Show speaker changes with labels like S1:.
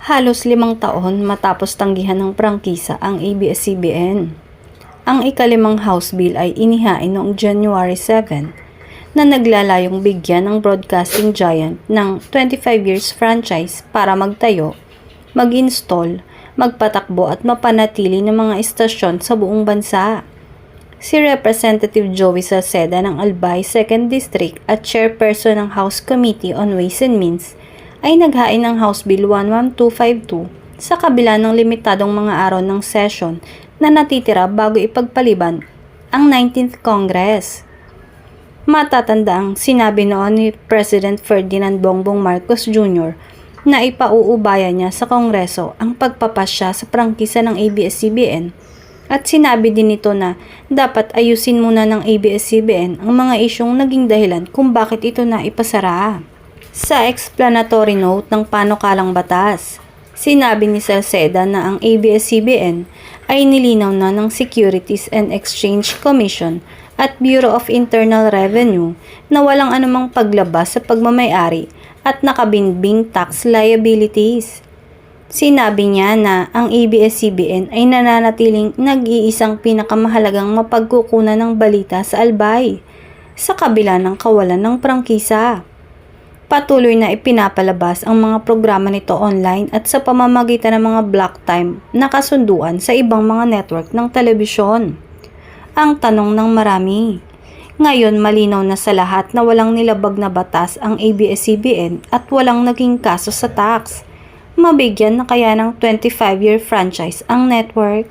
S1: Halos 5 taon matapos tanggihan ng prangkisa ang ABS-CBN. Ang ika-5 House Bill ay inihain noong January 7 na naglalayong bigyan ng broadcasting giant ng 25 years franchise para magtayo, mag-install, magpatakbo at mapanatili ng mga istasyon sa buong bansa. Si Representative Joey Salceda ng Albay 2nd District at Chairperson ng House Committee on Ways and Means ay naghain ng House Bill 11252 sa kabila ng limitadong mga araw ng session na natitira bago ipagpaliban ang 19th Congress. Matatanda ang sinabi noon ni President Ferdinand Bongbong Marcos Jr. na ipauubaya niya sa Kongreso ang pagpapasya sa prangkisa ng ABS-CBN at sinabi din nito na dapat ayusin muna ng ABS-CBN ang mga isyong naging dahilan kung bakit ito na ipasara. Sa explanatory note ng panukalang batas, sinabi ni Salceda na ang ABS-CBN ay nilinaw na ng Securities and Exchange Commission at Bureau of Internal Revenue na walang anumang paglabas sa pagmamay-ari at nakabinbing tax liabilities. Sinabi niya na ang ABS-CBN ay nananatiling nag-iisang pinakamahalagang mapagkukunan ng balita sa Albay, sa kabila ng kawalan ng prangkisa. Patuloy na ipinapalabas ang mga programa nito online at sa pamamagitan ng mga block time na kasunduan sa ibang mga network ng telebisyon. Ang tanong ng marami, ngayon malinaw na sa lahat na walang nilabag na batas ang ABS-CBN at walang naging kaso sa tax. Mabigyan na kaya ng 25-year franchise ang network?